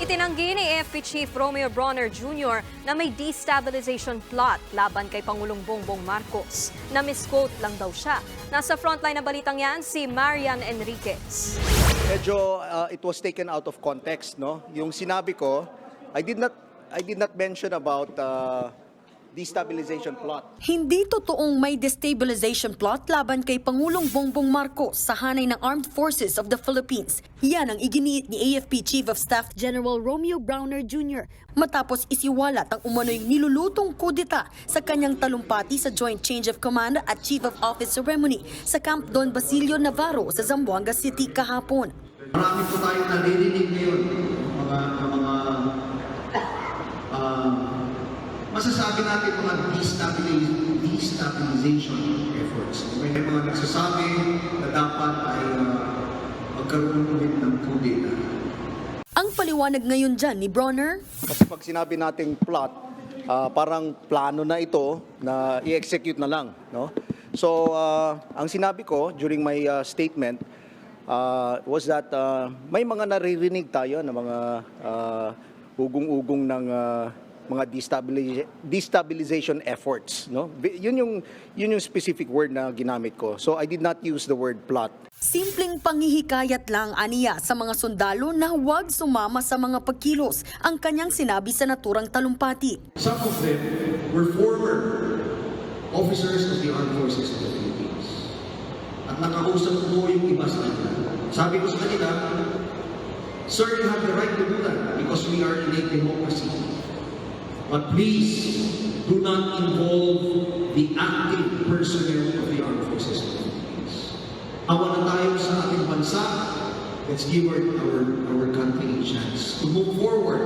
Itinanggi ni AFP Chief Romeo Brawner Jr. na may destabilization plot laban kay Pangulong Bongbong Marcos. Na-misquote lang daw siya. Nasa frontline na balitang yan si Marian Enriquez. Medyo it was taken out of context, no? Yung sinabi ko, I did not mention about destabilization plot. Hindi totoong may destabilization plot laban kay Pangulong Bongbong Marcos sa hanay ng Armed Forces of the Philippines. Yan ang iginiit ni AFP Chief of Staff General Romeo Brawner Jr. matapos isiwalat ang umano'y nilulutong kudeta sa kanyang talumpati sa Joint Change of Command at Chief of Office Ceremony sa Camp Don Basilio Navarro sa Zamboanga City kahapon. Marami po tayong naririnig ngayon, masasabi natin mga destabilization efforts. May mga nagsasabi na dapat ay magkaroon ulit ng kudeta. Ang paliwanag ngayon dyan ni Brawner, Kasi pag sinabi nating plot, parang plano na ito na i-execute na lang, no? So, ang sinabi ko during my statement was that may mga naririnig tayo na mga ugong-ugong ng mga destabilization efforts, no? Yun yung specific word na ginamit ko. So I did not use the word plot. simpleng panghihikayat lang aniya sa mga sundalo na huwag sumama sa mga pagkilos ang kanyang sinabi sa naturang talumpati. Some of them were former officers of the Armed Forces of the Philippines. At nakausap ko yung iba sa kanila. Sabi ko sa kanila, "Sir, you have the right to do that because we are in a democracy. But please, do not involve the active personnel of the Armed Forces of the Philippines. Awa na tayo sa ating bansa. Let's give our country a chance to move forward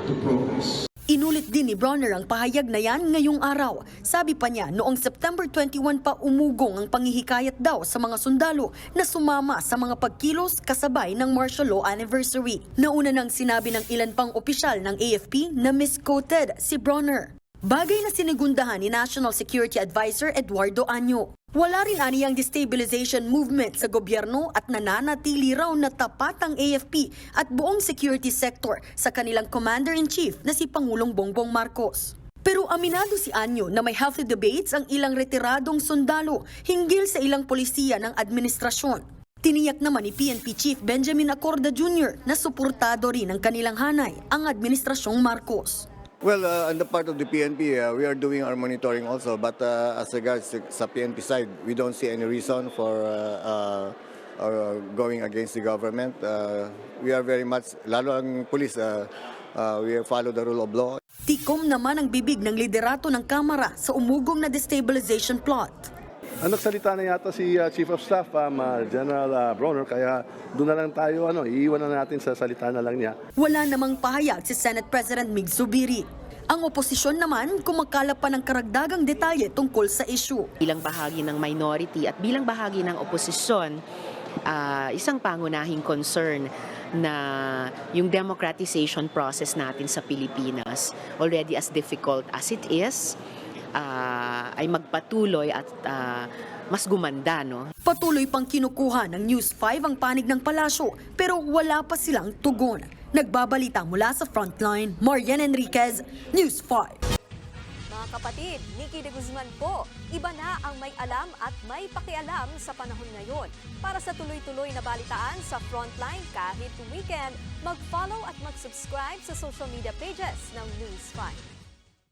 to progress." Inulit din ni Brawner ang pahayag na yan ngayong araw. Sabi pa niya, noong September 21 pa umugong ang panghihikayat daw sa mga sundalo na sumama sa mga pagkilos kasabay ng martial law anniversary. Nauna nang sinabi ng ilan pang opisyal ng AFP na misquoted si Brawner. Bagay na sinigundahan ni National Security Advisor Eduardo Año. Wala rin aniyang destabilization movement sa gobyerno at nananatili raw na tapat ang AFP at buong security sector sa kanilang Commander-in-Chief na si Pangulong Bongbong Marcos. Pero aminado si Año na may healthy debates ang ilang retiradong sundalo hinggil sa ilang polisiya ng administrasyon. Tiniyak naman ni PNP Chief Benjamin Acorda Jr. na suportado rin ng kanilang hanay ang administrasyong Marcos. Well, on the part of the PNP, we are doing our monitoring also. But as regards sa PNP side, we don't see any reason for going against the government. We are very much, lalo ang police, we follow the rule of law. Tikom naman ang bibig ng liderato ng Kamara sa umugong na destabilization plot. Nagsalita na yata si Chief of Staff, General Brawner, kaya doon na lang tayo, iiwan na natin sa salita na lang niya. Wala namang pahayag si Senate President Mig Zubiri. Ang oposisyon naman kumakalap pa ng karagdagang detalye tungkol sa issue. Bilang bahagi ng minority at bilang bahagi ng oposisyon, isang pangunahing concern na yung democratization process natin sa Pilipinas, already as difficult as it is, ay magpatuloy at mas gumanda, no? Patuloy pang kinukuha ng News 5 ang panig ng palasyo pero wala pa silang tugon. Nagbabalita mula sa Frontline, Marian Enriquez, News 5. Mga kapatid, Nikki de Guzman po, iba na ang may alam at may pakialam sa panahon ngayon. Para sa tuloy-tuloy na balitaan sa Frontline kahit weekend, mag-follow at mag-subscribe sa social media pages ng News 5.